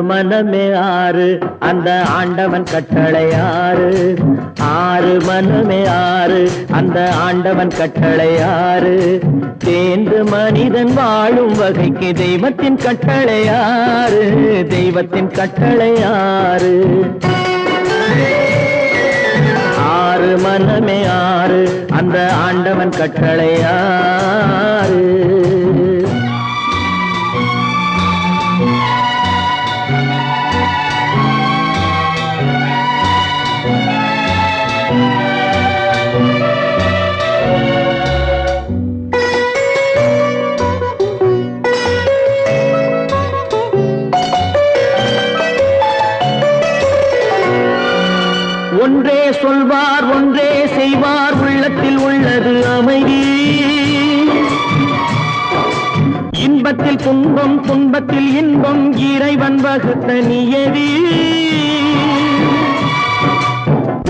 மனமே ஆறு அந்த ஆண்டவன் கட்டளை ஆறு. ஆறு மனமே ஆறு அந்த ஆண்டவன் கட்டளை ஆறு. தேர்ந்து மனிதன் வாழும் வகைக்கு தெய்வத்தின் கட்டளை ஆறு. தெய்வத்தின் கட்டளை ஆறு. ஆறு மனமே ஆறு அந்த ஆண்டவன் கட்டளை ஆறு. ஒன்றே சொல்வார் ஒன்றே செய்வார் உள்ளத்தில் உள்ளது அமைதி. இன்பத்தில் துன்பம் துன்பத்தில் இன்பம் இறைவன் வகுத்த நியதி.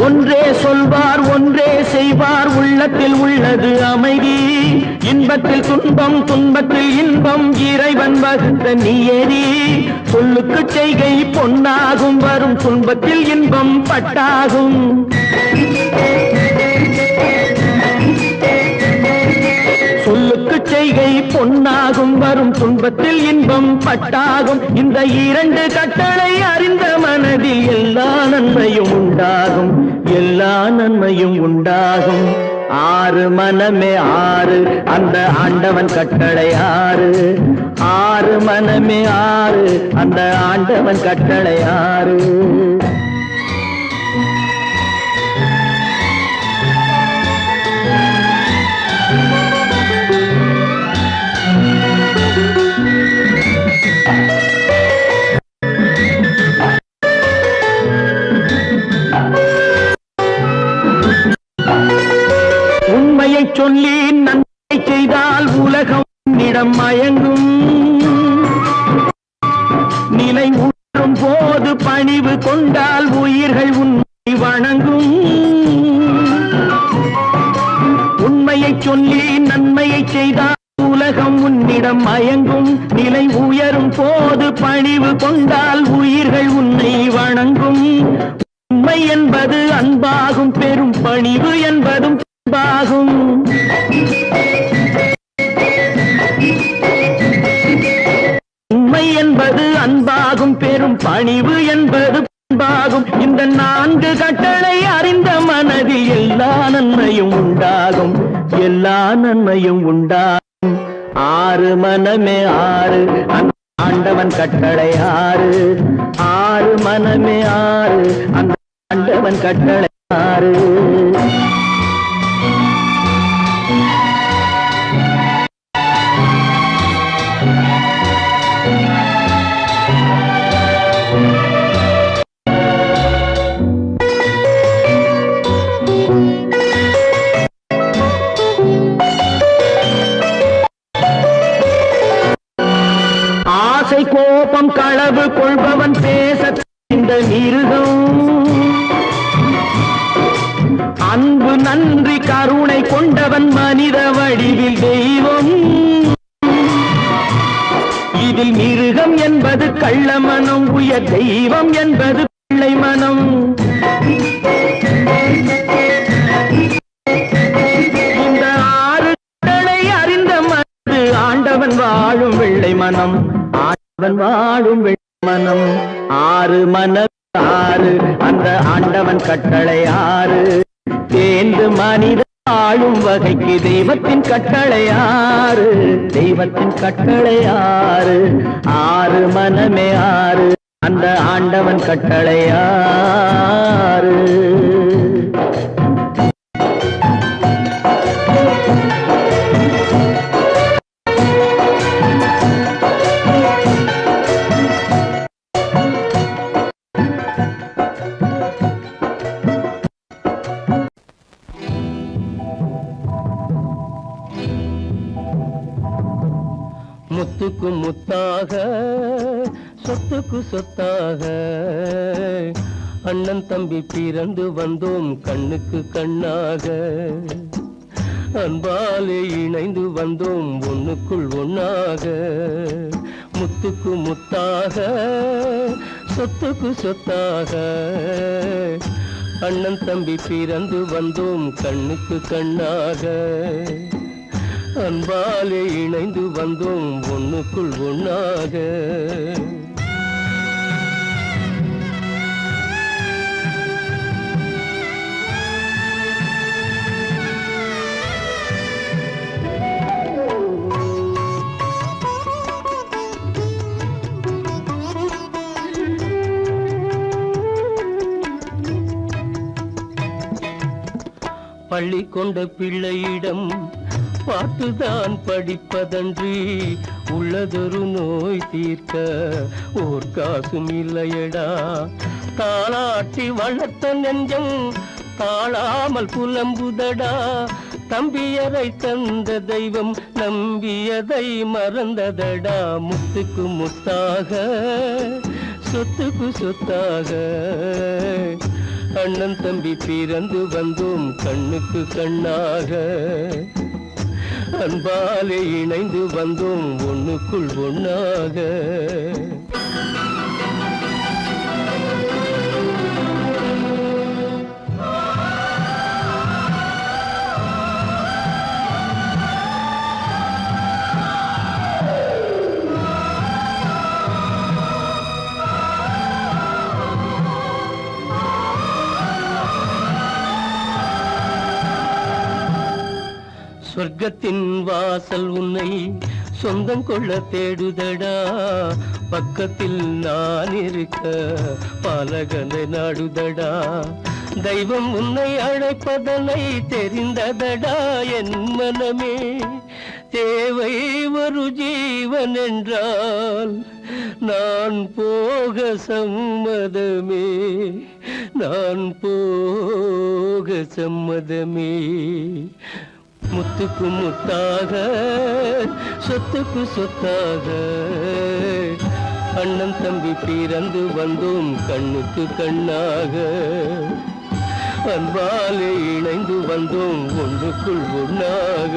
ஒன்றே சொல்வார் ஒன்றே செய்வார் உள்ளத்தில் உள்ளது அமைதி. இன்பத்தில் துன்பம் துன்பத்தில் இன்பம் இறைவன் வகுத்த நியதி. சொல்லுக்கு செய்கை பொன்னாகும் வரும் துன்பத்தில் இன்பம் பட்டாகும். சொல்லுக்கு செய்கை பொன்னாகும் வரும் துன்பத்தில் இன்பம் பட்டாகும். இந்த இரண்டு கட்டளை அறிந்த மனதில் எல்லா நன்மையும் உண்டாகும். எல்லா நன்மையும் உண்டாகும். ஆறு மனமே ஆறு அந்த ஆண்டவன் கட்டளை ஆறு. ஆறு மனமே ஆறு அந்த ஆண்டவன் கட்டளை ஆறு. உண்மையை சொல்லி நன்மை செய்தால் உலகம் உன்னிடம் மயங்கும். நிலை உணரும் போது பணிவு கொண்டால் உயிர்கள் உன்னை வணங்கும். உண்மையை சொல்லி நன்மையை செய்தால் உலகம் உன்னிடம் மயங்கும். நிலை உயரும் போது பணிவு கொண்டால் உயிர்கள் உன்னை வணங்கும். உண்மை என்பது அன்பாகும் பெரும் பணிவு என்பதும் அன்பாகும். உண்மை என்பது அன்பாகும் பெரும் பணிவு என்பது அன்பாகும். இந்த நான்கு கட்டளை அறிந்த மனதில் எல்லா நன்மையும் உண்டாகும். எல்லா நன்மையும் உண்டாகும். ஆறு மனமே ஆறு அந்த ஆண்டவன் கட்டளை ஆறு. ஆறு மனமே ஆறு அந்த ஆண்டவன் கட்டளை ஆறு. ஆசை கோபம் களவு கொள்பவன் பேச இந்த மிருகம். அன்பு நன்றி கருணை கொண்டவன் மனித வடிவில் தெய்வம். இதில் மிருகம் என்பது கள்ள மனம். உயர் தெய்வம் என்பது பிள்ளை மனம். இந்த ஆறு கடலை அறிந்த மனது ஆண்டவன் வாழும் வெள்ளை மனம். ஆண்டவன் வாழும் வெள்ளை மனம். ஆறு மனம் ஆறு அந்த ஆண்டவன் கட்டளை ஆறு. தேர்ந்து மனித ஆளும் வகைக்கு தெய்வத்தின் கட்டளை ஆறு. தெய்வத்தின் கட்டளை ஆறு. ஆறு மனமே ஆறு அந்த ஆண்டவன் கட்டளை ஆறு. முத்துக்கு முத்தாக சொத்துக்கு சொத்தாக அண்ணன் தம்பி பிறந்து வந்தோம் கண்ணுக்கு கண்ணாக. அன்பாலே இணைந்து வந்தோம் ஒண்ணுக்குள் ஒண்ணாக. முத்துக்கு முத்தாக சொத்துக்கு சொத்தாக அண்ணன் தம்பி பிறந்து வந்தோம் கண்ணுக்கு கண்ணாக அன்பாலே இணைந்து வந்தோம் ஒண்ணுக்குள் ஒண்ணாக பள்ளி கொண்ட பிள்ளையிடம் பாட்டுதான் படிப்பதன்றி உள்ளதொரு நோய் தீர்க்க ஓர் காசும் இல்லையடா தாளாட்டி வளர்த்த நெஞ்சம் தாழாமல் புலம்புதடா தம்பியரை தந்த தெய்வம் நம்பியதை மறந்ததடா முத்துக்கு முத்தாக சொத்துக்கு சொத்தாக அண்ணன் தம்பி பிறந்து வந்தோம் கண்ணுக்கு கண்ணாக அன்பாலே இணைந்து வந்தோம் ஒண்ணுக்குள் ஒண்ணாக சொர்க்கத்தின் வாசல் உன்னை சொந்தம் கொள்ள தேடுதடா பக்கத்தில் நான் இருக்க பாலகனை நாடுதடா தெய்வம் உன்னை அழைப்பதனை தெரிந்ததடா என் மனமே தேவை ஒரு ஜீவன் என்றால் நான் போக சம்மதமே நான் போக சம்மதமே முத்துக்கு முத்தாக சொத்துக்கு சொத்தாக அண்ணன் தம்பி பிறந்து வந்தோம் கண்ணுக்கு கண்ணாக அன்பாலே இணைந்து வந்தோம் ஒன்றுக்குள் ஒண்ணாக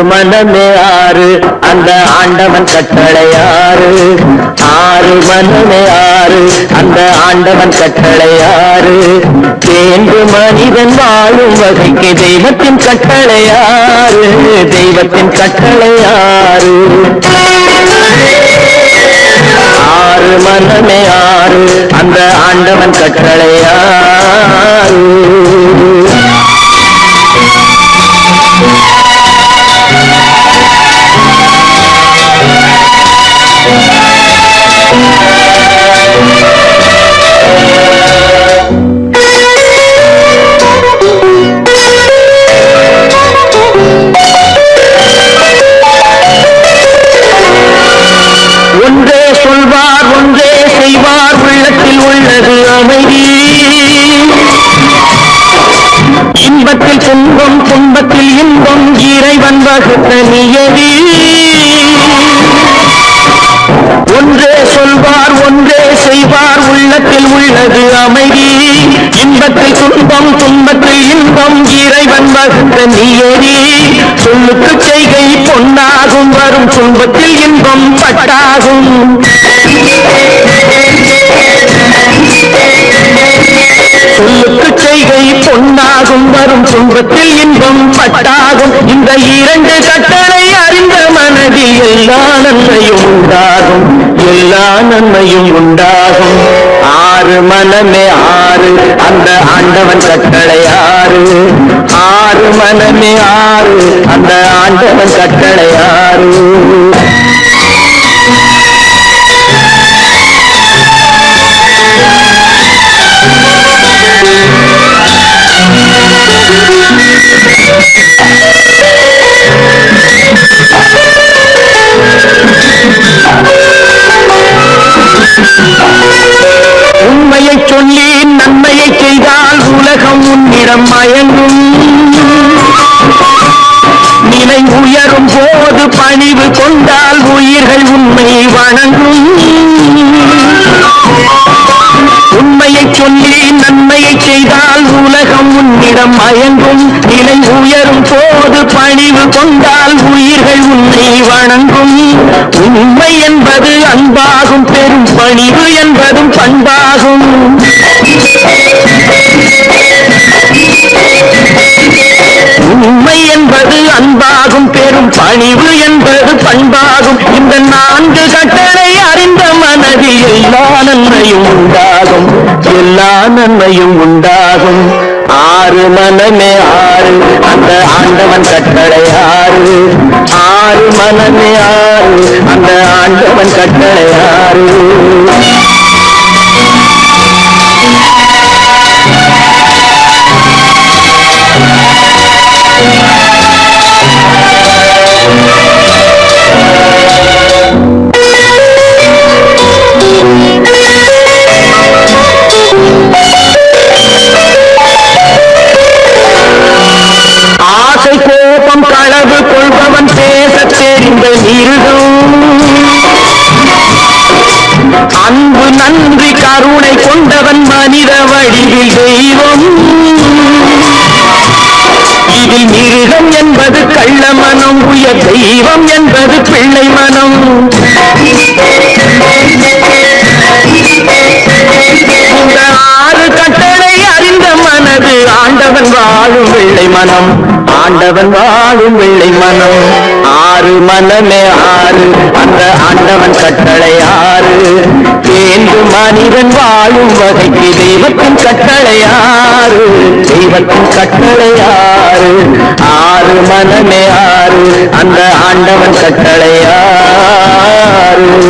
மனமே ஆறு அந்த ஆண்டவன் கட்டளையாறு ஆறு மனமே ஆறு அந்த ஆண்டவன் கட்டளையாறு தேர்ந்து மனிதன் வாழும் வகைக்கு தெய்வத்தின் கட்டளையாறு தெய்வத்தின் கட்டளையாறு ஆறு மனமே ஆறு அந்த ஆண்டவன் கட்டளையாறு ஒன்றே சொல்வார் ஒன்றே செய்வார் உள்ளத்தில் உள்ளது அமைதி இன்பத்தில் துன்பம் துன்பத்தில் இன்பம் இறைவன் வகுத்த நியதி ஒன்றே சொல்வார் ஒன்றே செய்வார் உள்ளத்தில் உள்ளது அமைதி இன்பத்தில் துன்பம் துன்பத்தில் இன்பம் இறைவன் வகுத்த நியதி சொல்லுக்கு செய்கை பொன்னாகும் வரும் துன்பத்தில் இன்பம் பட்டாகும் சொல்லுக்கு செய்கை பொன்னாகும் வரும் துன்பத்தில் இன்பம் பட்டாகும் இந்த இரண்டு கட்டளை அறிந்த மனதில் எல்லா நன்மையும் உண்டாகும் எல்லா நன்மையும் உண்டாகும் ஆறு மனமே ஆறு அந்த ஆண்டவன் கட்டளை ஆறு ஆறு மனமே ஆறு அந்த ஆண்டவன் கட்டளை ஆறு உண்மையை சொல்லி நன்மையை செய்தால் உலகம் உன்னிடம் மயங்கும் நிலை உயரும் போது பணிவு கொண்டால் உயிர்கள் உன்னை வணங்கும் உண்மையை சொல்லி நன்மையை செய்தால் உலகம் உன்னிடம் மயங்கும் நிலை உயரும் போது பணிவு கொண்டால் உயிர்கள் உன்னை வணங்கும் உண்மை என்பது அன்பாகும் பெரும் பணிவு என்பதும் பண்பாகும் உண்மை என்பது அன்பாகும் பெரும் பணிவு என்பது பண்பாகும் இந்த 4 கட்டளை அறிந்த மனதில் எல்லா நன்மையும் உண்டாகும் எல்லா நன்மையும் உண்டாகும் 6 மனமே 6 அந்த ஆண்டவன் கட்டளை 6 மனமே 6 அந்த ஆண்டவன் கட்டளை 6 களவு கொள்பவன் பேச தெரிந்த மிருகம் அன்பு நன்றி கருணை கொண்டவன் மனித வடிவில் தெய்வம் இதில் மிருகம் என்பது கள்ள மனம் உயர் தெய்வம் என்பது பிள்ளை மனம் இந்த 6 கட்டளை அறிந்த மனது ஆண்டவன் வாழும் வெள்ளை மனம் ஆண்டவன் வாழும் வெள்ளை மனம் 6 மனமே 6 அந்த ஆண்டவன் கட்டளை 6 தேர்ந்து மனிதன் வாழும் வகைக்கு தெய்வத்தின் கட்டளை 6 தெய்வத்தின் கட்டளை 6 மனமே 6 அந்த ஆண்டவன் கட்டளை 6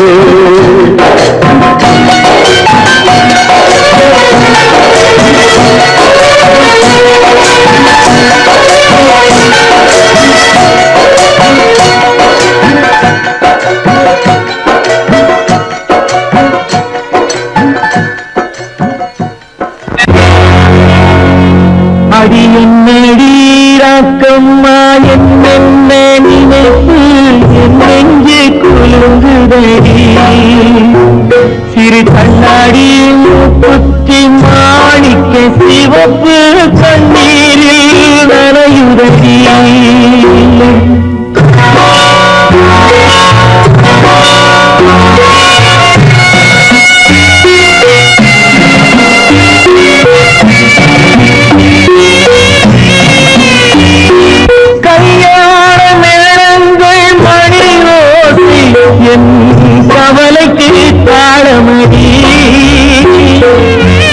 அடி என்னடீராக்கம்மா என்னென்ன நினைப்பு என் நெஞ்சு குலுங்குதடி சிறு கண்ணாடி புத்தி மாணிக்க சிவப்பு கண்ணீரில் நனையுதடி கவலைக்கு தாளமடி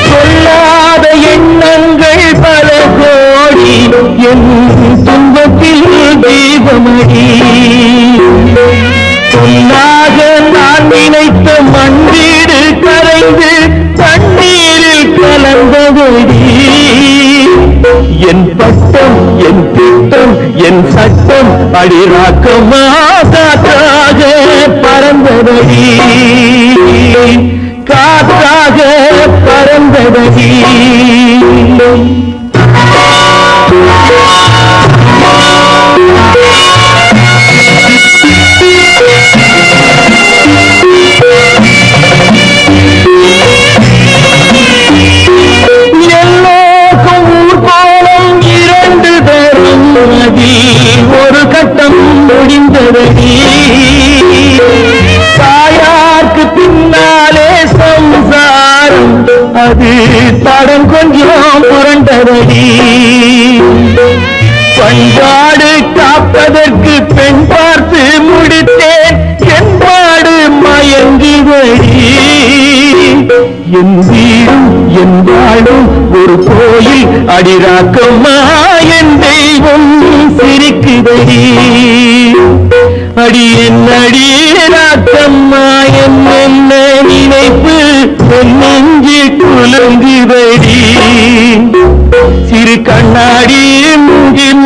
சொல்லாத எண்ணங்கள் பல கோடி என் துன்பத்தில் தீபமடி சொல்லாக நான் நினைத்த மண்ணீடு கரைந்து தண்ணீரில் கலந்தபடி என் பட்டம் என் திட்டம் என் சட்டம் அடிராக்கமா காற்றாக பறந்தபடி காற்றாக பறந்தபடி ஒரு கட்டம் முடிந்ததடி தாயார்க்கு பின்னாலே சம்சாரம் அது தடம் கொஞ்சம் புரண்டதடி பண்பாடு காப்பதற்கு பெண் பார்த்து முடித்தேன் என்பாடு மயங்குதடி என் வீடும் என் வாழும் ஒரு கோயில் அடிராக்கம்மா என் தெய்வம் சிரிக்குதடி அடி என் அடிராக்கம்மா என்ன நினைப்பு என் நெஞ்சு குலுங்குதடி சிறு கண்ணாடி மூங்கில்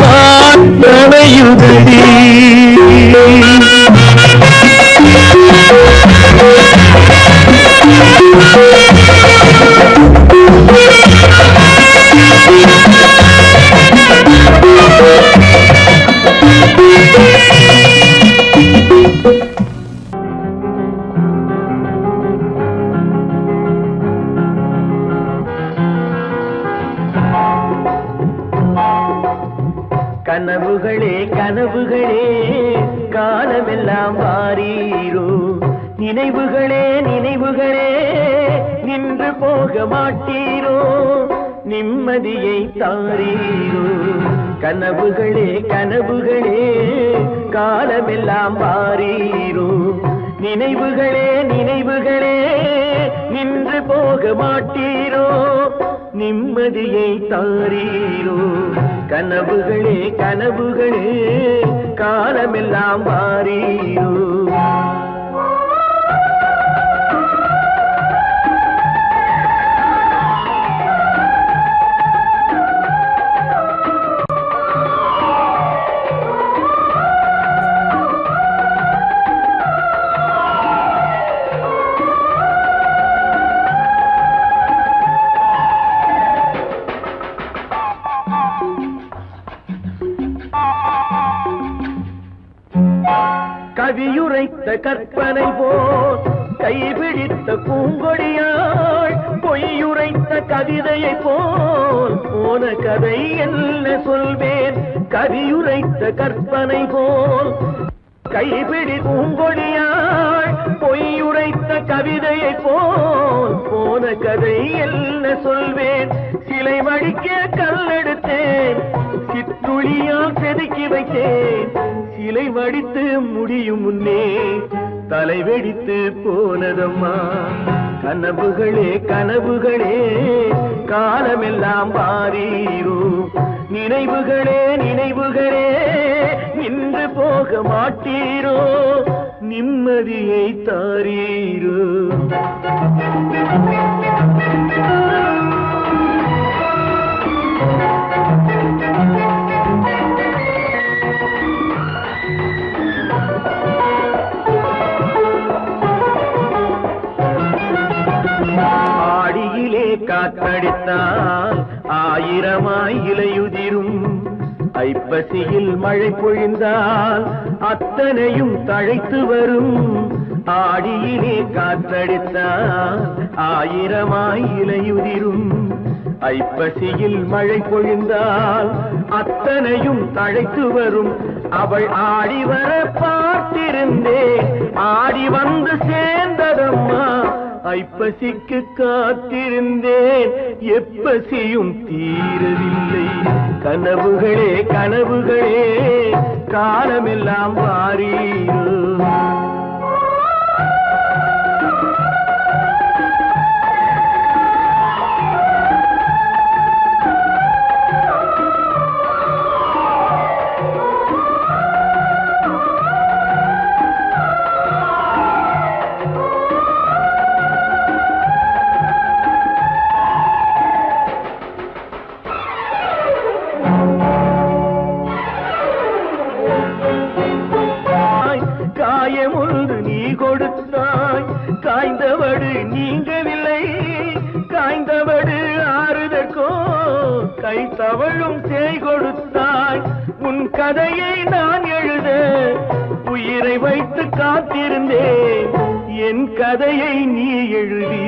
நனையுதடி கனவுகளே காலமெல்லாம் வாரீரோ நினைவுகளே நினைவுகளே நின்று போக மாட்டீரோ நிம்மதியை தாரீரோ கனவுகளே கனவுகளே காலமெல்லாம் வாரீரோ நினைவுகளே நினைவுகளே நின்று போக மாட்டீரோ நிம்மதியை தாரீரோ கனவுகளே கனவுகளே காலமெல்லாம் வாரீரோ கவியுரைத்த கற்பனை போல் கைபிடித்த பூங்கொடியாள் பொய்யுரைத்த கவிதையை போல் போன கதை என்ன சொல்வேன் கவியுரைத்த கற்பனை போல் கைபிடி பூங்கொடியாள் பொய்யுரைத்த கவிதையை போல் போன கதை என்ன சொல்வேன் சிலை வடிக்க கல்லெடுத்தேன் சிற்றுளியால் செதுக்கி வைத்தேன் சிலை வடித்து முடியும் முன்னே தலை வெடித்து போனதம்மா கனவுகளே கனவுகளே காலமெல்லாம் வாரீரோ நினைவுகளே நினைவுகளே நின்று போக மாட்டீரோ நிம்மதியை தாரீரோ காற்றடித்தால் ஆயிரமாய் இலையுதிரும் ஐப்பசியில் மழை பொழிந்தால் அத்தனையும் தழைத்து வரும் ஆடியிலே காற்றடித்தால் ஆயிரமாய் இலையுதிரும் ஐப்பசியில் மழை பொழிந்தால் அத்தனையும் தழைத்து வரும் அவள் ஆடி வர பார்த்திருந்தேன் ஆடி வந்து சேர்ந்ததம்மா ஐப்பசிக்கு காத்திருந்தேன் எப்பசியும் தீரவில்லை கனவுகளே கனவுகளே காலமெல்லாம் வாரீரோ காயமுண்டு நீ கொடுத்தாய் காய்ந்தவடு நீங்கவில்லை காய்ந்தவடு ஆறுதற்கோ கை தவழும் சேய் கொடுத்தாய் உன் கதையை நான் எழுத உயிரை வைத்து காத்திருந்தேன் என் கதையை நீ எழுதி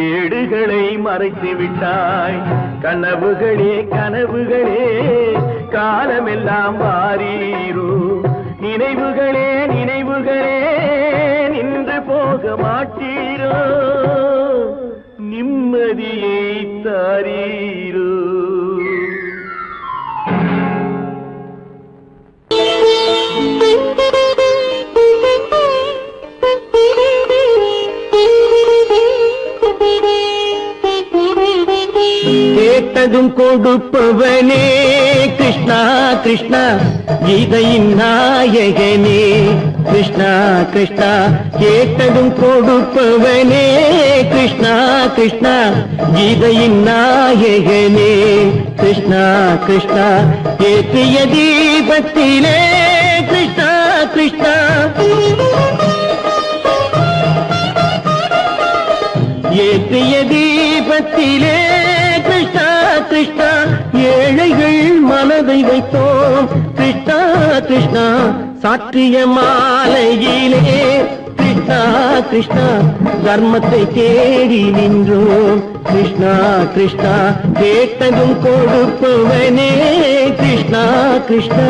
ஏடுகளை மறைத்து விட்டாய் கனவுகளே கனவுகளே காலமெல்லாம் வாரீரோ நினைவுகளே நினைவுகளே நின்று போக மாட்டீரோ நிம்மதியை தாரீரோ கேட்டதும் கொடுப்பவனே கிருஷ்ணா கிருஷ்ணா கீதையின் நாயகனே கிருஷ்ணா கிருஷ்ணா கேட்டதும் கொடுப்பவனே கிருஷ்ணா கிருஷ்ணா கீதையின் நாயகனே கிருஷ்ணா கிருஷ்ணா ஏற்றிய தீபத்திலே கிருஷ்ணா கிருஷ்ணா ஏற்றிய தீபத்திலே கிருஷ்ணா கிருஷ்ணா ஏழைகள் மனதை வைத்தோம் கிருஷ்ணா கிருஷ்ணா சாற்றிய மாலையிலே கிருஷ்ணா கிருஷ்ணா தர்மத்தை தேடி நின்றோம் கிருஷ்ணா கிருஷ்ணா கேட்டதும் கொடுப்பவனே கிருஷ்ணா கிருஷ்ணா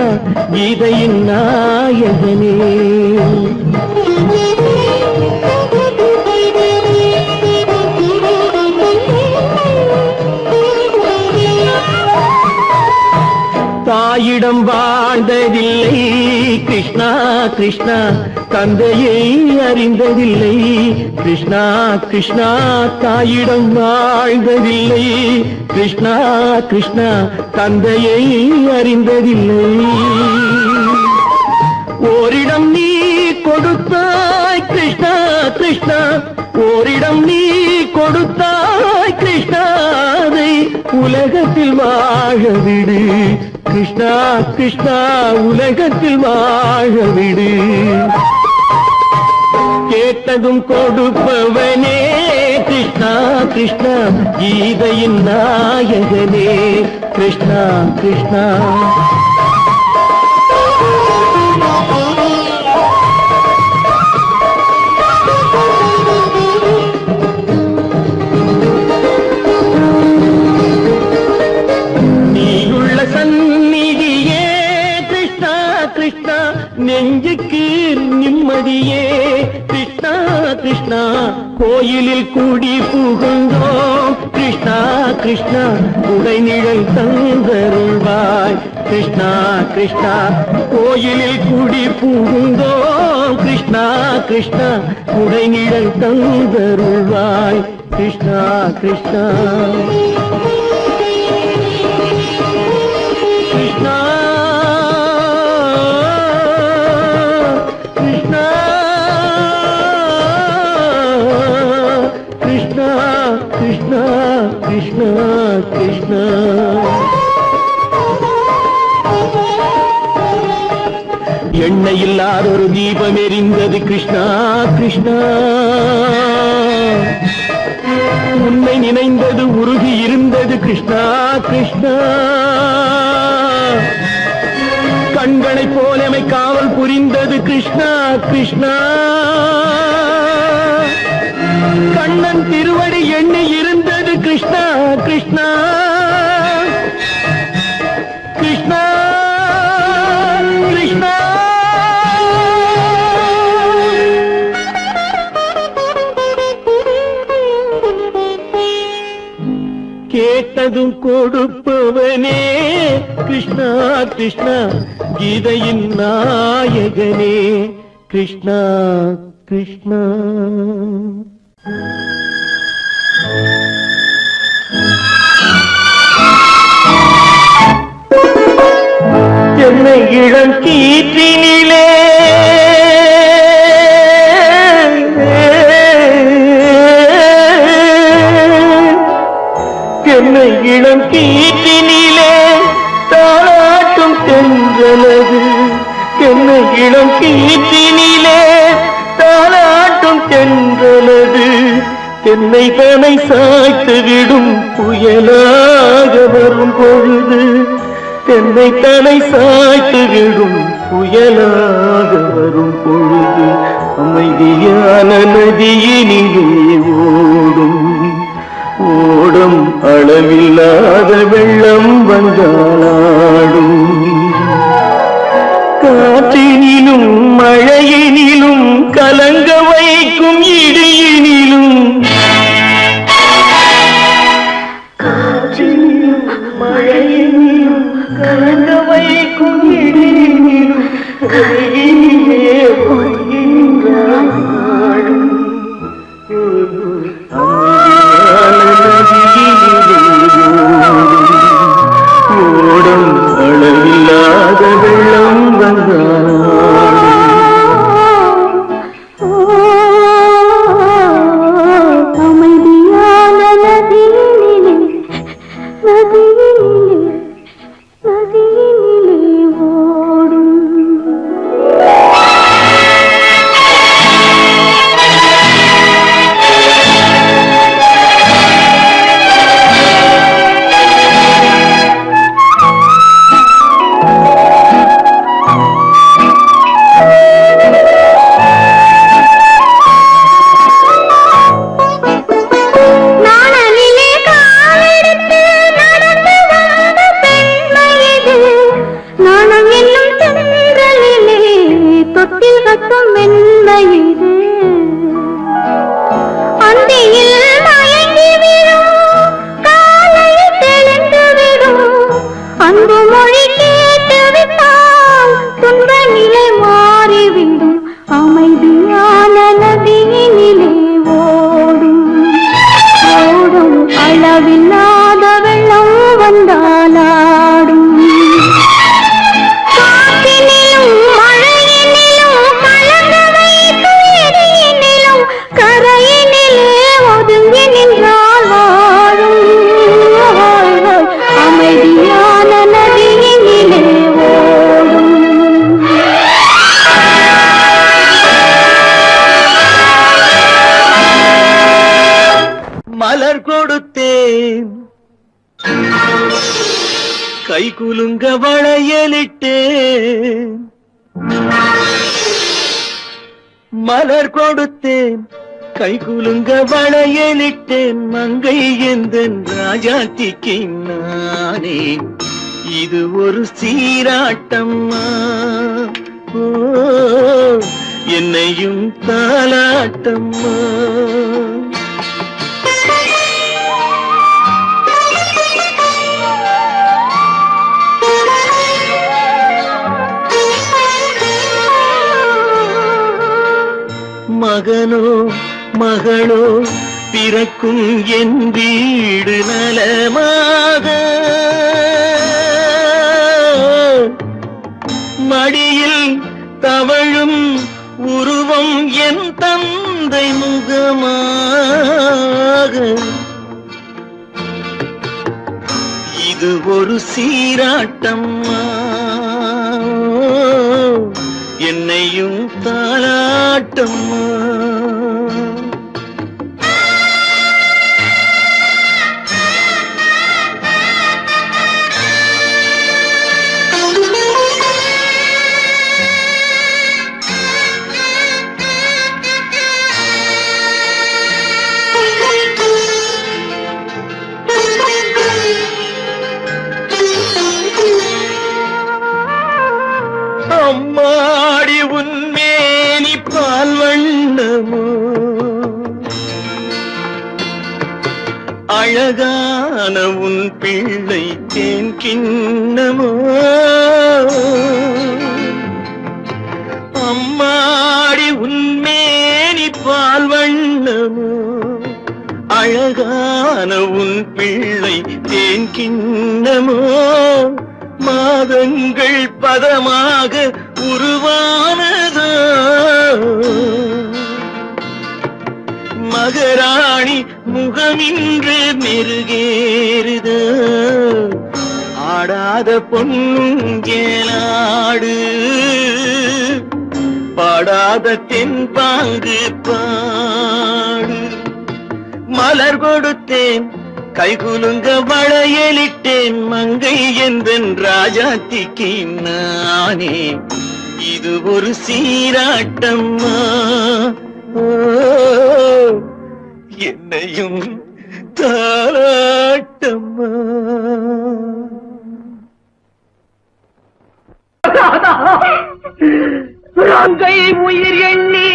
கீதையின் நாயகனே. தாயிடம் வாழ்ந்ததில்லை கிருஷ்ணா கிருஷ்ணா தந்தையை அறிந்ததில்லை கிருஷ்ணா கிருஷ்ணா தாயிடம் வாழ்ந்ததில்லை கிருஷ்ணா கிருஷ்ணா தந்தையை அறிந்ததில்லை. ஓரிடம் நீ கொடுத்தாய் கிருஷ்ணா கிருஷ்ணா ஓரிடம் நீ கொடுத்தாய் கிருஷ்ணா அதை உலகத்தில் வாழ விடு கிருஷ்ணா கிருஷ்ணா உலகத்தில் வாழ விடு. கேட்டதும் கொடுப்பவனே கிருஷ்ணா கிருஷ்ணா கீதையின் நாயகனே கிருஷ்ணா கிருஷ்ணா. நெஞ்சுக்கு நிம்மதியே கிருஷ்ணா கிருஷ்ணா கோயிலில் கூடி புகுந்தோம் கிருஷ்ணா கிருஷ்ணா உடைநிழல் தந்தருள்வாய் கிருஷ்ணா கிருஷ்ணா கோயிலில் கூடி புகுந்தோம் கிருஷ்ணா கிருஷ்ணா உடைநிழல் தந்தருள்வாய் கிருஷ்ணா கிருஷ்ணா. கிருஷ்ணா கிருஷ்ணா கிருஷ்ணா கிருஷ்ணா. எண்ணெய் இல்லாத ஒரு தீபம் எரிந்தது கிருஷ்ணா கிருஷ்ணா. உன்னை நினைந்தது உருகி இருந்தது கிருஷ்ணா கிருஷ்ணா. கண்களைப் போலமை காவல் புரிந்தது கிருஷ்ணா கிருஷ்ணா. கண்ணன் திருவடி எண்ணி இருந்தது கிருஷ்ணா கிருஷ்ணா கிருஷ்ணா கிருஷ்ணா. கேட்டதும் கொடுப்பவனே கிருஷ்ணா கிருஷ்ணா கீதையின் நாயகனே கிருஷ்ணா கிருஷ்ணா. என்னை இளம் கீற்றினிலே என்னை இளம் கீற்றினிலே தாளாட்டும் தென்றலது என்னை இளம் கீற்றினிலே தாளாட்டும் தென்றலது என்னை தனை சாய்த்து விடும் புயலாக வரும் பொழுது என்னை தனை சாய்த்து விடும் புயலாக வரும் பொழுது அமைதியான நதியினிலே ஓடும் ஓடும் அளவில்லாத வெள்ளம் வந்தாடும். காற்றினிலும் மழையினிலும் கலங்க வைக்கும் இடியினிலும் காற்றினிலும் மழையினிலும் கலங்க வைக்கும் இடியினிலும் கையிலே ஒய்கின்றான் ஓடும் அளவில்லாத வெள்ளம் வந்தாடும். அளவில்லாத வெள்ளம் வந்தாலாடும் காற்றினிலும் மழையினிலும் கலங்க வைத்து இடியினிலும் கரையினிலே ஒதுங்கி நின்றால் வாழும் அமைதியான நதியினிலே ஓடும் மலர் கொடுத்தேன் கை குலுங்க வளையலிட்டேன் மலர் கொடுத்தேன் கை குலுங்க வளையலிட்டேன் மங்கை எந்தன் ராஜாத்திக்கு நானே இது ஒரு சீராட்டம்மா ஓ என்னையும் தாலாட்டம்மா மகனோ மகளோ பிறக்கும் என் வீடு நலமாக மடியில் தவழும் உருவம் என் தந்தை முகமாக இது ஒரு சீராட்டம்மா என்னையும் தாலாட்டம்மா அம்மாடி உன்மேனி பால் வண்ணமோ அழகான உன் பிள்ளை தேன் கிண்ணமோ அம்மாடி உன்மேனி பால் வண்ணமோ அழகான உன் பிள்ளை தேன் கிண்ணமோ மாதங்கள் பதமாக உருவானதோ மகராணி முகமின்று மெருகேறுதோ ஆடாத பொன்னுங்கேலாடு பாடாத தென்பாங்கு பாடு மலர் கொடுத்தேன் கைகுலுங்க வளையலிட்டேன் மங்கை எந்தன் ராஜாத்திக்கு நானே இது ஒரு சீராட்டம்மா ஓ, என்னையும் தாலாட்டம்மா மங்கை உயிர் எண்ணி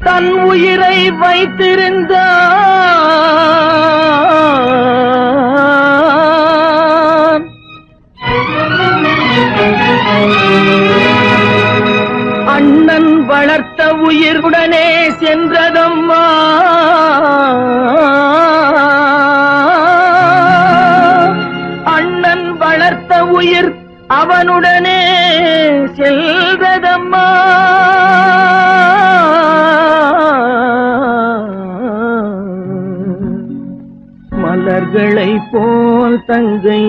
தன் உயிரை வைத்திருந்தான் அண்ணன் வளர்த்த உயிருடனே சென்றதம்மா அண்ணன் வளர்த்த உயிர் அவனுடனே செல்வதம்மா மலர்களை போல் தங்கை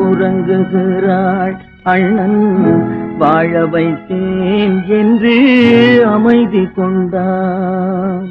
உறங்குகிறாள் அண்ணன் வாழ வைத்தேன் என்று அமைதி கொண்டான்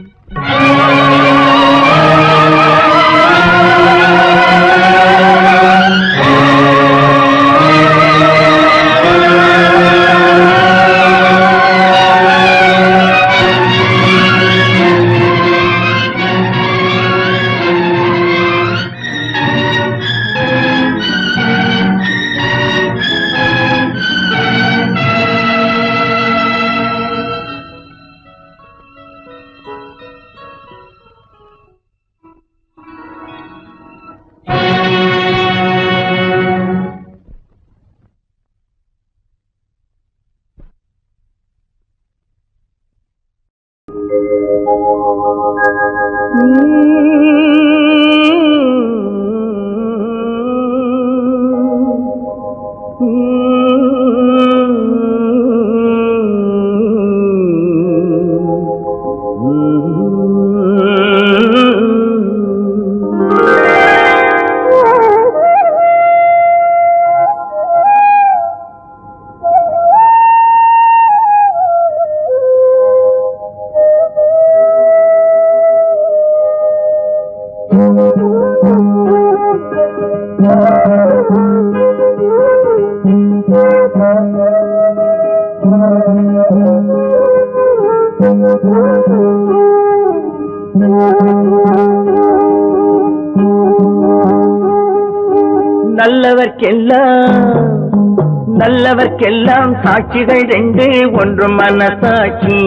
நல்லவர்க்கெல்லாம் சாட்சிகள் ரெண்டு, ஒன்று மனசாட்சி,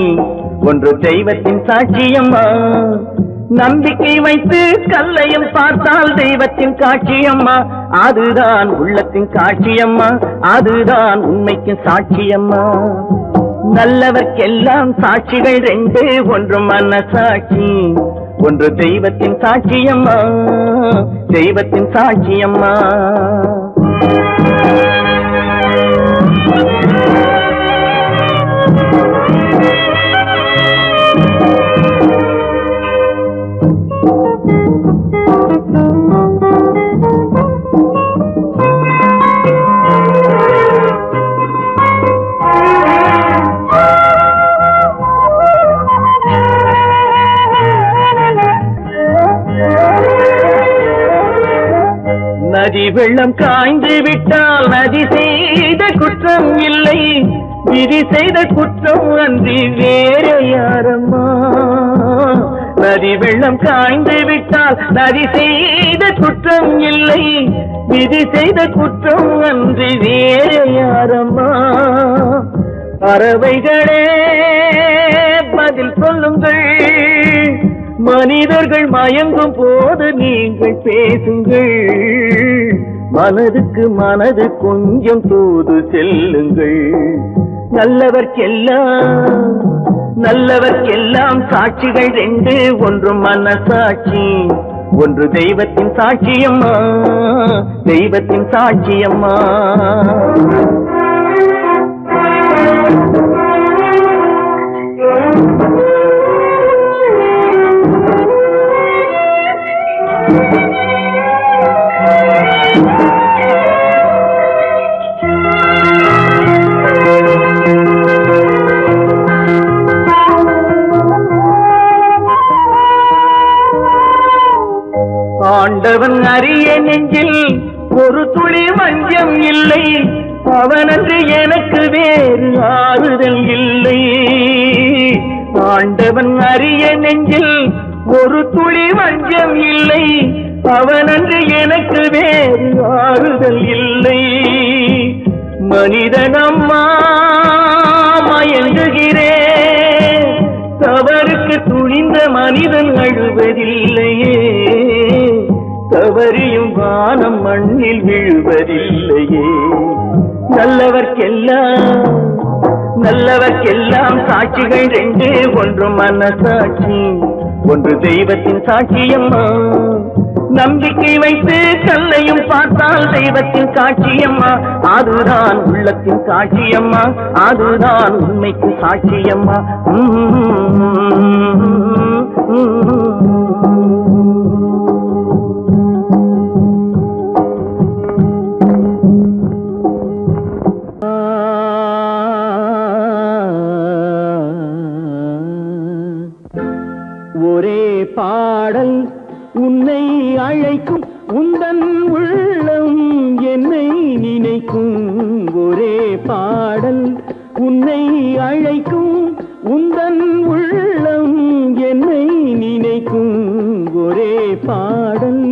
ஒன்று தெய்வத்தின் சாட்சியம்மா. நம்பிக்கை வைத்து கல்லையும் பார்த்தால் தெய்வத்தின் காட்சியம்மா, அதுதான் உள்ளத்தின் காட்சியம்மா, அதுதான் உண்மைக்கு சாட்சியம்மா. நல்லவர்க்கெல்லாம் சாட்சிகள் ரெண்டு, ஒன்று மனசாட்சி, ஒன்று தெய்வத்தின் சாட்சியம்மா, தெய்வத்தின் சாட்சியம்மா. நதி வெள்ளம் காய்ந்து விட்டால் நதி செய்த குற்றம் இல்லை, விதி செய்த குற்றம் அன்றி வேற யாரம்மா. நதி வெள்ளம் காய்ந்து விட்டால் நதி செய்த குற்றம் இல்லை, விதி செய்த குற்றம் அன்றி வேற யாரம்மா. பறவைகளே பதில் சொல்லுங்கள், மனிதர்கள் மயங்கும் போது நீங்கள் பேசுங்கள், மனதுக்கு மனது கொஞ்சம் தூது செல்லுங்கள். நல்லவர்க்கெல்லாம் சாட்சிகள் ரெண்டு, ஒன்று மனசாட்சி, ஒன்று தெய்வத்தின் சாட்சியம்மா, தெய்வத்தின் சாட்சியம்மா. ஆண்டவன் அறிய நெஞ்சில் ஒரு துளி வஞ்சம் இல்லை, அவனன்று எனக்கு வேறு ஆறுதல் இல்லை. ஆண்டவன் அறிய நெஞ்சில் ஒரு துளி வஞ்சம் இல்லை, அவனன்று எனக்கு வேறு ஆறுதல் இல்லை. மனிதனம்மா மயங்குகிறேன், தவறுக்கு துணிந்த மனிதன் அழுவதில்லையே, தவறியும் வானம் மண்ணில் விழுவதில்லையே. நல்லவர்க்கெல்லாம் சாட்சிகள் ரெண்டு, ஒன்று மனசாட்சி, ஒன்று தெய்வத்தின் சாட்சியம்மா. நம்பிக்கை வைத்து கல்லையும் பார்த்தால் தெய்வத்தின் காட்சியம்மா, அதுதான் உள்ளத்தின் காட்சியம்மா, அதுதான் உண்மைக்கு சாட்சியம்மா. ஒரே பாடல் உன்னை அழைக்கும், உந்தன் உள்ளம் என்னை நினைக்கும். ஒரே பாடல் உன்னை அழைக்கும், உந்தன் உள்ளம் என்னை நினைக்கும். ஒரே பாடல்.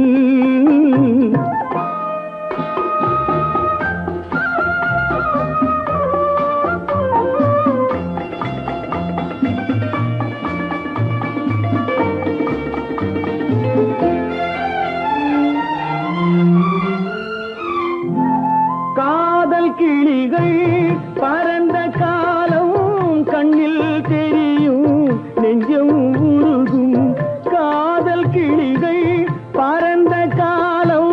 கிளிகள் பறந்த காலம் கண்ணில் தெரியும், நெஞ்சம் உருகும். காதல் கிளிகள் பறந்த காலம்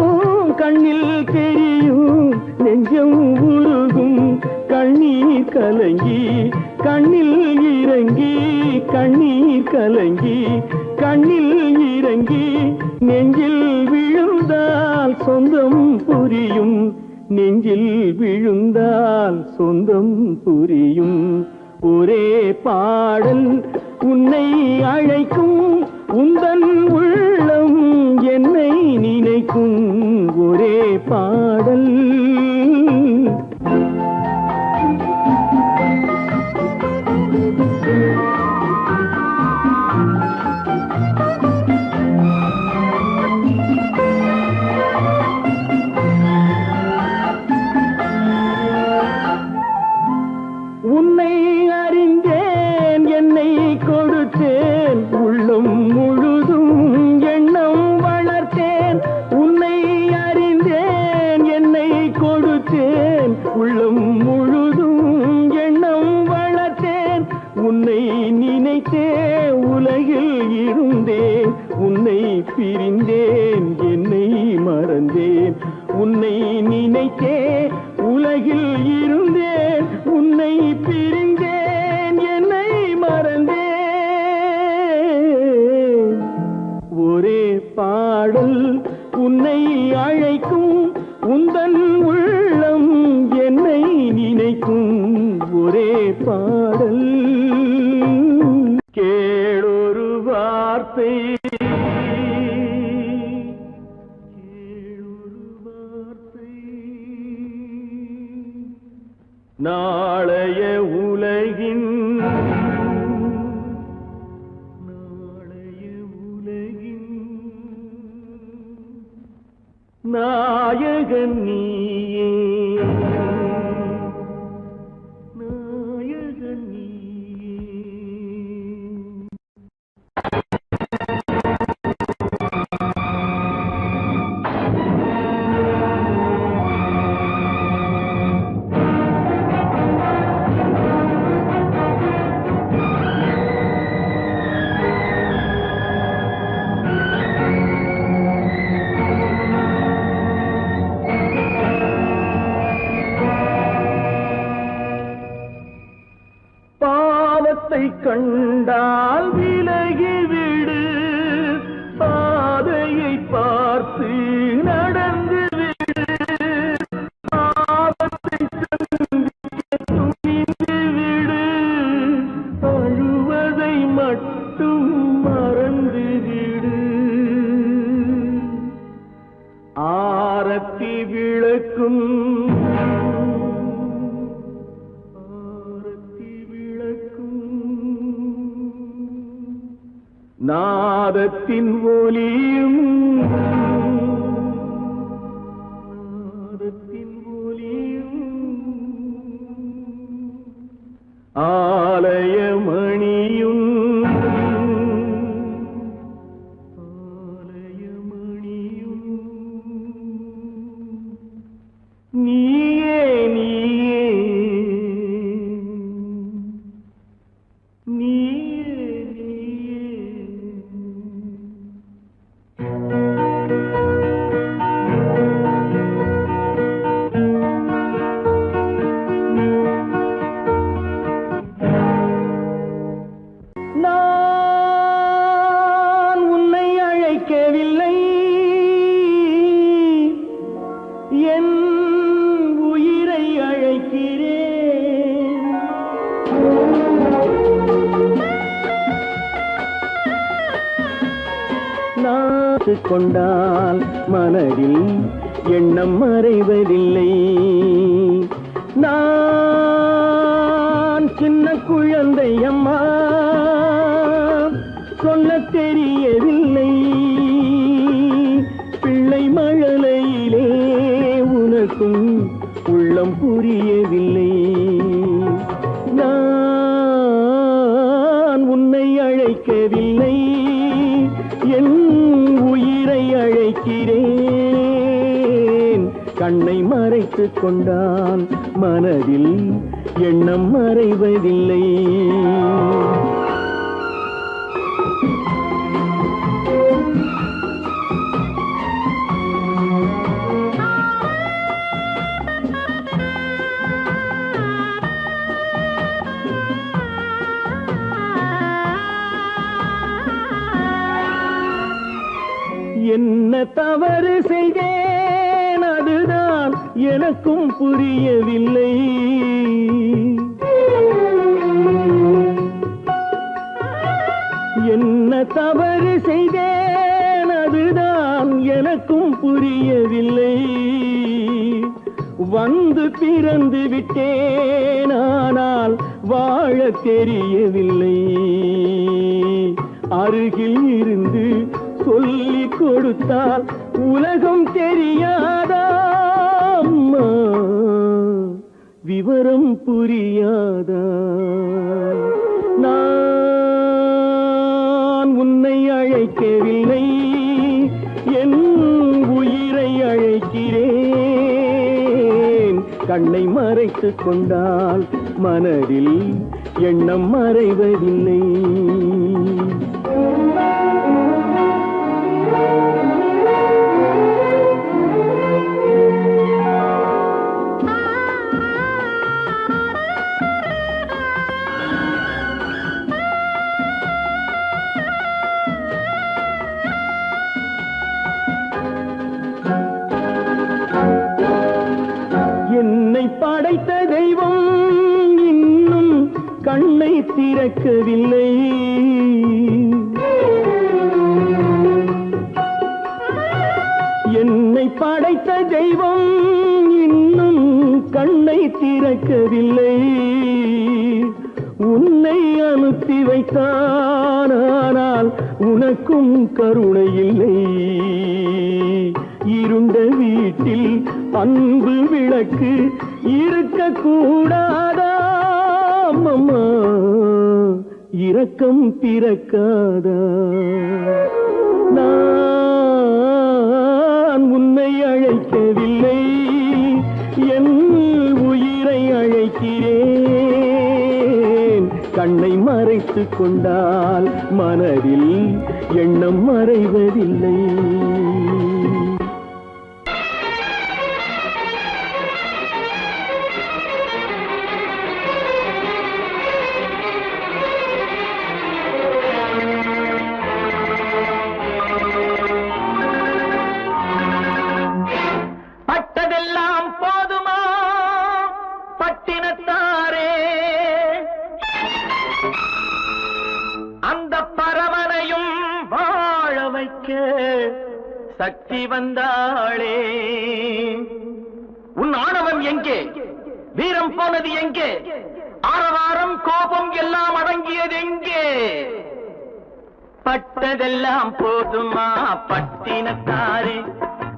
கண்ணில் தெரியும், நெஞ்சம் உருகும். கண்ணீர் கலங்கி கண்ணில் இறங்கி, கண்ணீர் கலங்கி கண்ணில் இறங்கி, நெஞ்சில் விழுந்தால் சொந்தம் புரியும், நெஞ்சில் விழுந்தால் சொந்தம் புரியும். ஒரே பாடல் உன்னை அழைக்கும், உந்தன் உள்ளம் பிரிந்தேன் என்னை மறந்தேன் உன்னை நினைத்தே உலகில் இருந்தேன் உன்னை பிரிந்தேன் என்னை மறந்தேன் ஒரே பாடல் உன்னை அழைக்கும் உந்தன் உள்ளம் என்னை நினைக்கும் ஒரே பாடல் கேளொரு வார்த்தை நாளைய உலகின் நாயகன் நீயே நாயகன் நீயே பாவத்தை கண்டால் விலகிவிடு பாதையை பார்த்து நடந்து விடு பாவத்தை துணிந்து விடு அழுவதை மட்டும் மறந்து விடு ஆரத்தி விளக்கும் நாதத்தின் ஒலியும் ஆலயமணியும் நீயே நீயே நான் உன்னை அழைக்கவில்லை என் உயிரை அழைக்கிறேன் நாட்டு கொண்டால் மனதில் எண்ணம் மறைவதில்லை நான் சின்ன குழந்தை அம்மா சொல்ல தெரியவில்லை பிள்ளை மழலையிலே உனக்கும் உள்ளம் புரியவில்லை நான் உன்னை அழைக்கவில்லை என் உயிரை அழைக்கிறேன் கண்ணை மறைத்துக் கொண்டால் மனதில் எண்ணம் மறைவதில்லை என்ன தவறு செய்தேன் அதுதான் எனக்கும் புரியவில்லை என்ன தவறு செய்தேன் அதுதான் எனக்கும் புரியவில்லை வந்து பிறந்து விட்டேன் ஆனால் வாழ தெரியவில்லை அருகில் இருந்து சொல்லிக் கொடுத்தால் உலகம் தெரியாதா அம்மா விவரம் புரியாதா நான் உன்னை அழைக்கவில்லை என் உயிரை அழைக்கிறேன் கண்ணை மறைத்துக் கொண்டால் மனதில் எண்ணம் மறைவதில்லை கண்ணை திறக்கவில்லை. என்னை படைத்த தெய்வம் இன்னும் கண்ணை திறக்கவில்லை. உன்னை அனுப்பி வைத்தான், ஆனால் உனக்கும் கருணை இல்லை. இருண்ட வீட்டில் அன்பு விளக்கு இருக்கக்கூடாதா? அம்மா இரக்கம் பிறக்காதா? நான் உன்னை அழைக்கவில்லை, என் உயிரை அழைக்கிறேன். கண்ணை மறைத்துக் கொண்டால் மனதில் எண்ணம் மறைவதில்லை. பட்டதெல்லாம் போதுமா பட்டினத்தாரே? அந்த பரமனையும் வாழ வைக்க சக்தி வந்தாளே. உன் ஆணவம் எங்கே? வீரம் போனது எங்கே? ஆரவாரம் கோபம் எல்லாம் அடங்கியது எங்கே? பட்டதெல்லாம் போதுமா பட்டினத்தாரே?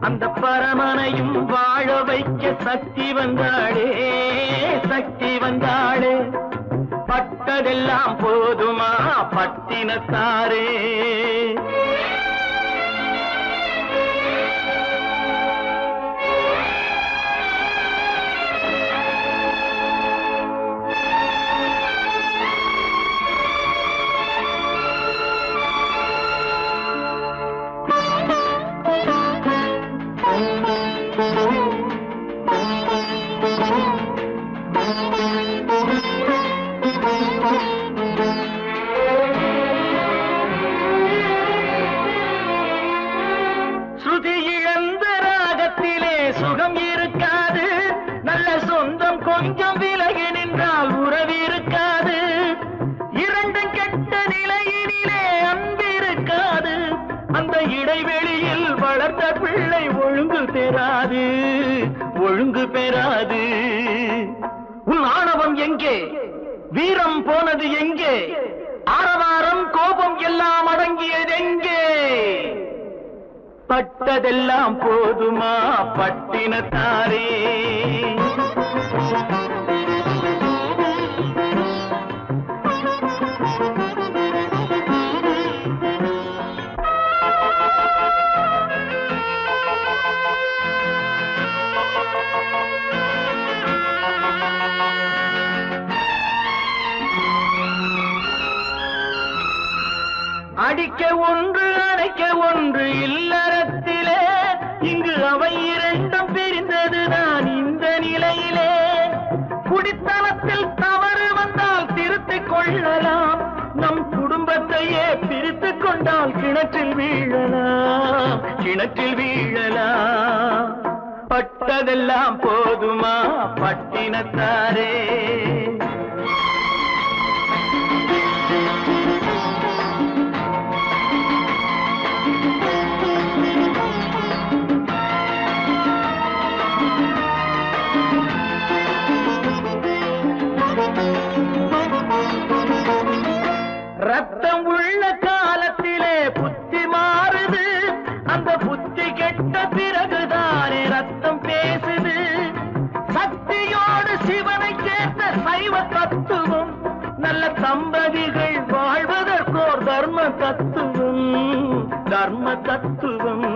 அந்த பரமனையும் வாழ வைக்க சக்தி வந்தாளே, சக்தி வந்தாளே. பட்டதெல்லாம் போதுமா பட்டினத்தாரே? ஸ்ருதி இழந்த ராகத்திலே சுகம் இருக்காது. நல்ல சொந்தம் கொஞ்சம் விலகி நின்றால் உறவு இருக்காது. இரண்டும் கெட்ட நிலையினிலே அன்பு இருக்காது. அந்த இடைவெளியில் வளர்ந்த பிள்ளை ஒழுங்கு பெறாது, ஒழுங்கு பெறாது. உன் ஆணவம் எங்கே? வீரம் போனது எங்கே? ஆரவாரம் கோபம் எல்லாம் அடங்கியது எங்கே? பட்டதெல்லாம் போதுமா பட்டினத்தாரே? அடிக்க ஒன்று அணைக்க ஒன்று இல்லறத்திலே. இங்கு அவை இரண்டும் பிரிந்தது நான் இந்த நிலையிலே. குடித்தனத்தில் தவறு வந்தால் திருத்திக் கொள்ளலாம். நம் குடும்பத்தையே பிரித்துக் கொண்டால் கிணற்றில் வீழலாம், கிணற்றில் வீழலாம். பட்டதெல்லாம் போதுமா பட்டினத்தாரே? ரத்தம் உள்ள காலத்திலே புத்தி மாறுது. அந்த புத்தி கெட்ட பிறகுதானே ரத்தம் பேசுது. சக்தியோடு சிவனை சேர்ந்த சைவ தத்துவம். நல்ல தம்பதிகள் வாழ்வதற்கோர் தர்ம தத்துவம், தர்ம தத்துவம்.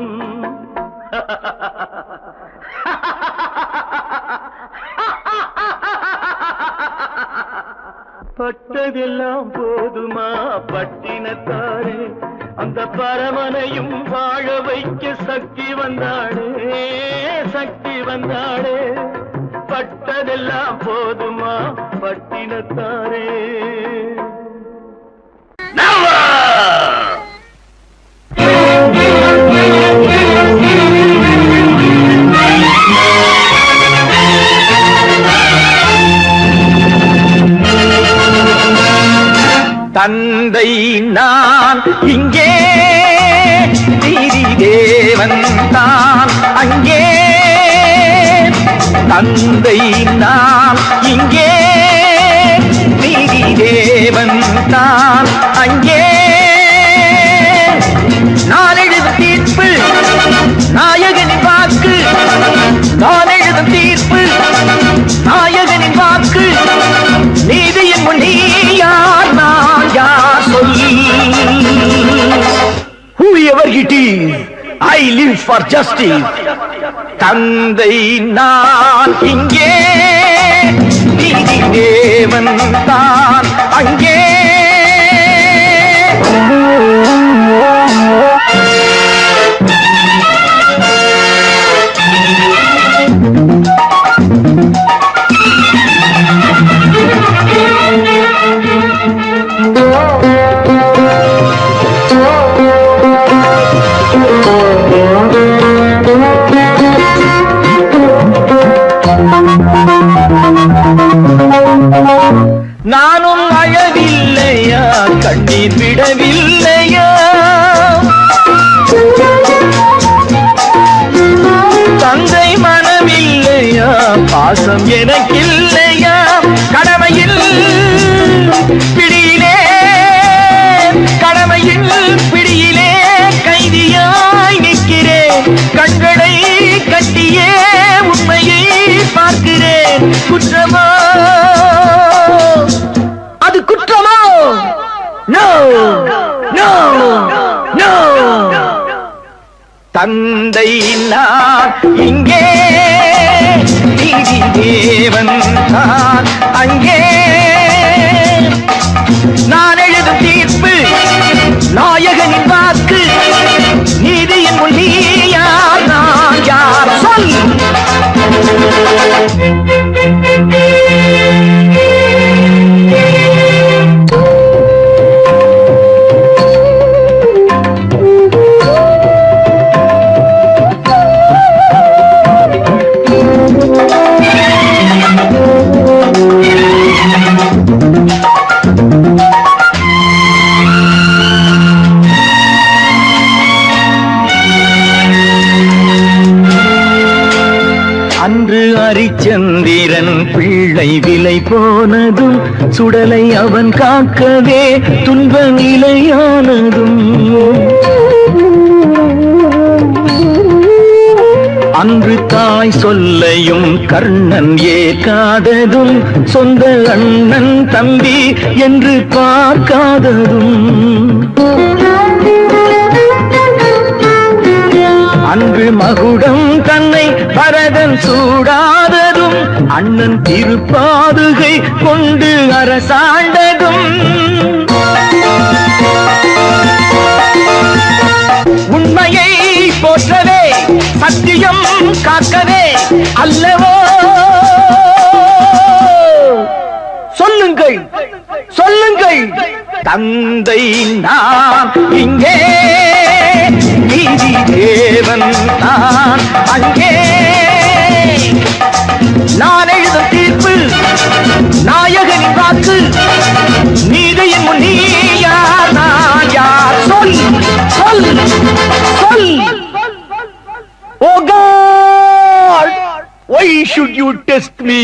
பட்டதெல்லாம் போதுமா பட்டினத்தாரே? அந்த பரமனையும் வாழ வைக்க சக்தி வந்தாளே, சக்தி வந்தாளே. பட்டதெல்லாம் போதுமா பட்டினத்தாரே? நான் அங்கே, தந்தை நான் இங்கே, நீதி தேவன் தான் அங்கே. நான் எழுதும் தீர்ப்பு நாயகனின் வாக்கு, நான் எழுதும் தீர்ப்பு நாயகனின் வாக்கு, நீதியின் முன் நீ யார் நான் யார் சொல். Whoever it is, I live for justice. தந்தை நான் இங்கே, நீதி தேவன் தான் அங்கே. நானும் அழவில்லையா, கண்ணீர் விடவில்லையா, தந்தை மனமில்லையா, பாசம் எனக்கில்லையா, கடமையில் பிடியிலே, கடமையில் பிடியிலே கைதியாய் நிற்கிறேன், கண்களை கட்டியே உண்மையை பார்க்கிறேன். குற்றமா அது குற்றமோ? No no no. தந்தை நான் இங்கே, நீதி தேவன் நான் அங்கே. நான் எழுதும் தீர்ப்பு நாயகனின் வாக்கு, நீதியின் முன் நீ யார் நான் யார் சொல். அன்று அரிச்சந்திரன் பிள்ளை விலை போனதும், சுடலை அவன் காக்கவே துன்ப நிலையானதும், அன்று தாய் சொல்லையும் கர்ணன் ஏற்காததும், சொந்த அண்ணன் தம்பி என்று பார்க்காததும், அன்று மகுடம் தன்னை பரதன் சூடாததும், அண்ணன் திருப்பாதுகை கொண்டு அரசாண்டதும், உண்மையை போற்றவே சத்தியம் காக்கவே அல்லவோ. சொல்லுங்கள் சொல்லுங்கள். தந்தை நான் இங்கே, நீதி தேவன் நான் அங்கே. நான் எழுதும் தீர்ப்பு நாயகனின் வாக்கு, நீதியின் முன் நீ யார் நான் யார் சொல் சொல் சொல். Oh God, why should you test me?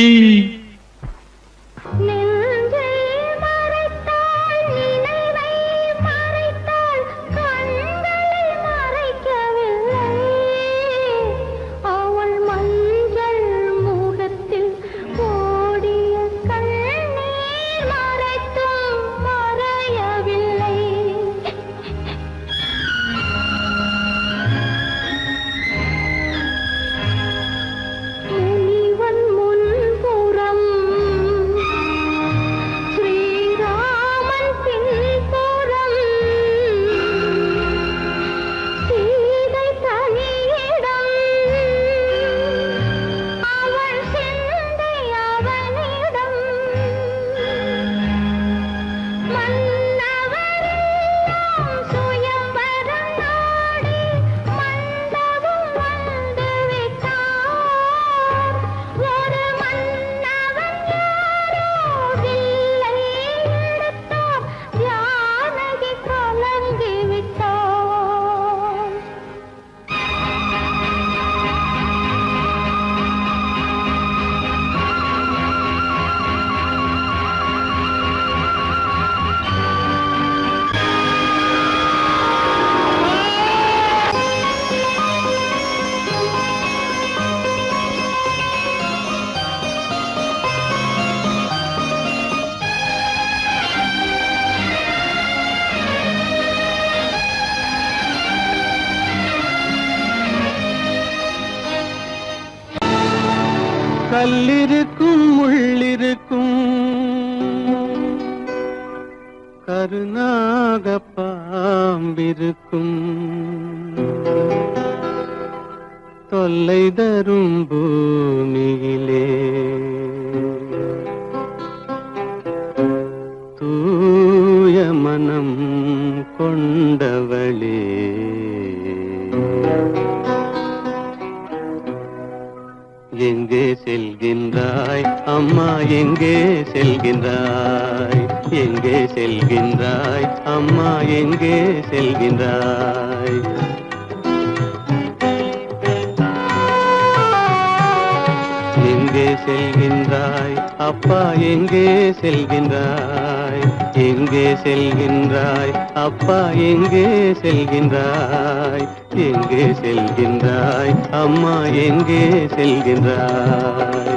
முன்புறம் கல்லிருக்கும் முள்ளிருக்கும் கருநாக பாம்பிருக்கும் தொல்லை தரும் பூமியிலே தூய மனம் கொண்டவளே எங்கே செல்கின்றாய் அம்மா எங்கே செல்கின்றாய் எங்கே செல்கின்றாய் அம்மா எங்கே செல்கின்றாய் எங்கே செல்கின்றாய் அப்பா எங்கே செல்கின்றாய் எங்கே செல்கின்றாய் அப்பா எங்கே செல்கின்றாய் எங்கே செல்கின்றாய் அம்மா எங்கே செல்கின்றாய்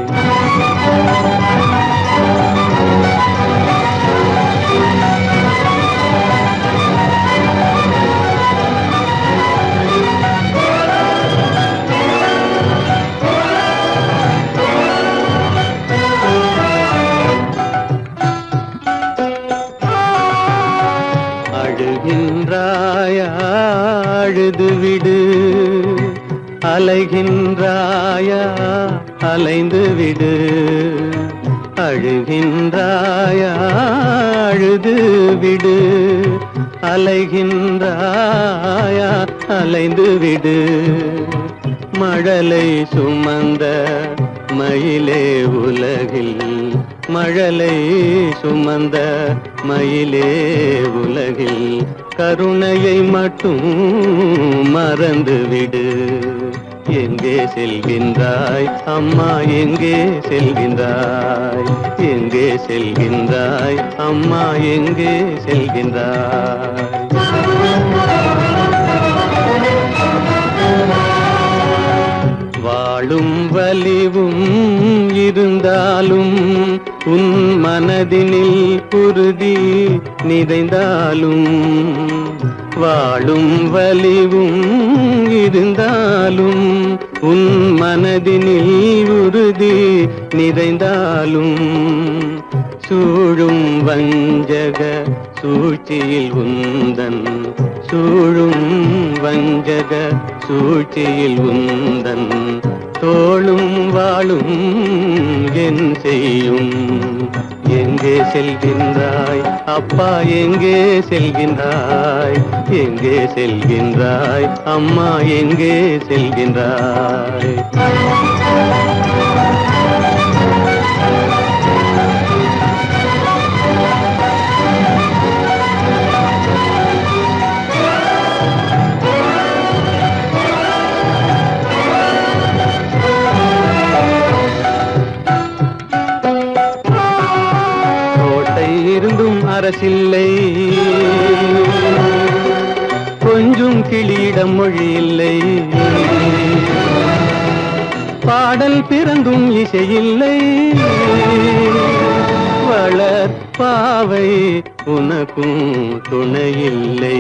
அழுகின்றாயா அழுது விடு அலைகின்றாயா அலைந்து விடு அழுகின்றாயா அழுது விடு அலைகின்றாயா அலைந்து விடு மழலை சுமந்த மயிலே உலகில் மழலை சுமந்த மயிலே உலகில் கருணையை மட்டும் மறந்துவிடு எங்கே செல்கின்றாய் அம்மா எங்கே செல்கின்றாய் எங்கே செல்கின்றாய் அம்மா எங்கே செல்கின்றாய் வாழும் வலிவும் இருந்தாலும் உன் மனதினில் உறுதி நிறைந்தாலும் வாழும் வலிவும் இருந்தாலும் உன் மனதினில் உறுதி நிறைந்தாலும் சூழும் வஞ்சக சூழ்ச்சியில் உந்தன் சூழும் வஞ்சக சூழ்ச்சியில் உந்தன் தோளும் வாழும் என் செய்யும் எங்கே செல்கின்றாய் அப்பா எங்கே செல்கின்றாய் எங்கே செல்கின்றாய் அம்மா எங்கே செல்கின்றாய் இருந்தும் அரசில்லை கொஞ்சம் கிளியிடம் மொழி இல்லை பாடல் பிறந்தும் இசையில்லை வளர் பாவை உனக்கும் துணையில்லை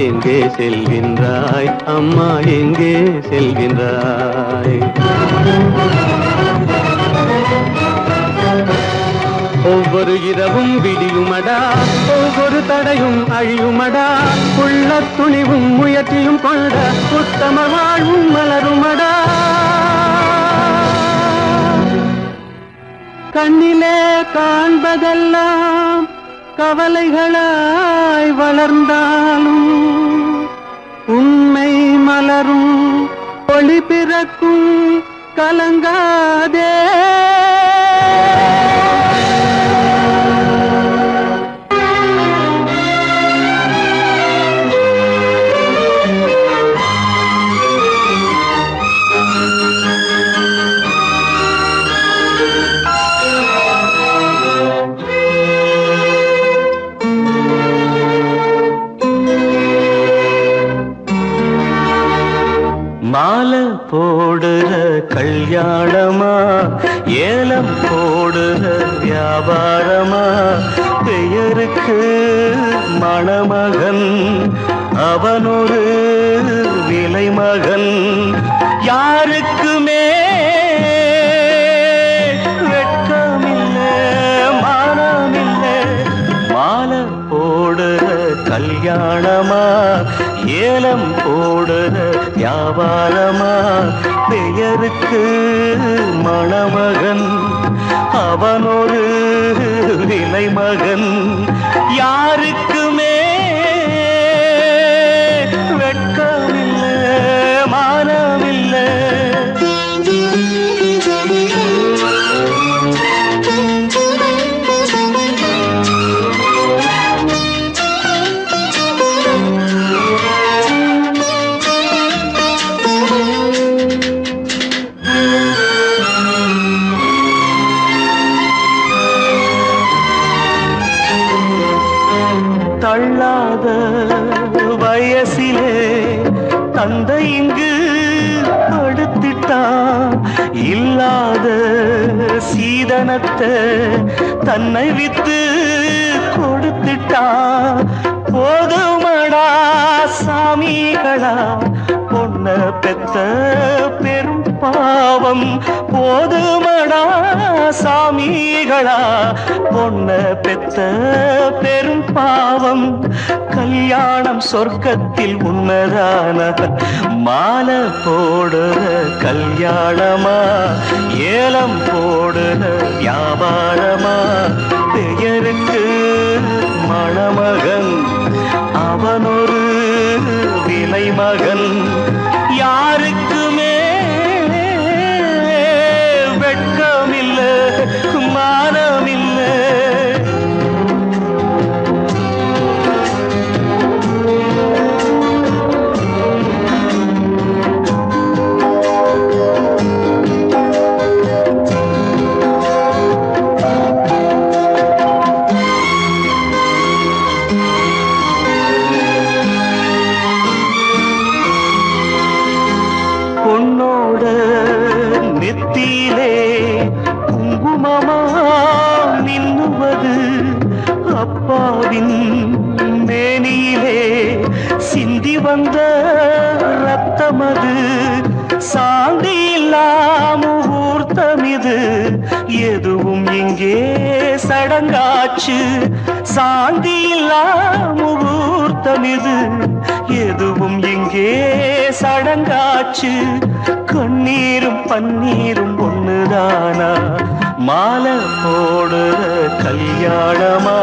எங்கே செல்கின்றாய் அம்மா எங்கே செல்கின்றாய் ஒவ்வொரு இரவும் விடியுமடா ஒவ்வொரு தடையும் அழியுமடா உள்ள துணிவும் முயற்சியும் கொண்ட உத்தம வாழ்வும் மலருமடா கண்ணிலே காண்பதெல்லாம் கவலைகளாய் வளர்ந்தாலும் உண்மை மலரும் ஒளி பிறக்கும் கலங்காதே மாலை போடுற கல்யாணமா ஏலம் போடுற வியாபாரமா பெயருக்கு மணமகன் அவனொரு விலை மகன் யாருக்குமே கல்யாணமா ஏலம் போடுற வியாபாரமா பெயருக்கு மணமகன் அவனொரு விலை மகன் யாருக்குமே வெட்கமில்லை மானமில்லை தள்ளாத வயசிலே தந்தை இங்கு படுத்திட்டான் இல்லாத சீதனத்தை தன்னை வித்து கொடுத்துட்டான் போதுமடா சாமிகளா பொண்ண பெத்த பெரும் பாவம் போதுமடா சாமிகளா பொண்ண பெத்த பெரும் பாவம் கல்யாணம் சொர்க்கத்தில் உன்னதான மாலை போடுற கல்யாணமா ஏலம் போடுற வியாபாரமா பெயருக்கு மணமகன் அவனொரு விலை மகன் யாருக்குமே வெட்கமில்லை மானமில்லை பொன்னோட நெத்தியிலே குங்குமமா நின்னுவது அப்பாவின் மேனியிலே சிந்தி வந்த ரத்தமது சாந்தி முகூர்த்தமிது எதுவும் இங்கே சடங்காச்சு சாந்தி முகூர்த்தமிது எதுவும் இங்கே சடங்காச்சு கண்ணீரும் பன்னீரும் ஒண்ணுதானா மாலை போடுற கல்யாணமா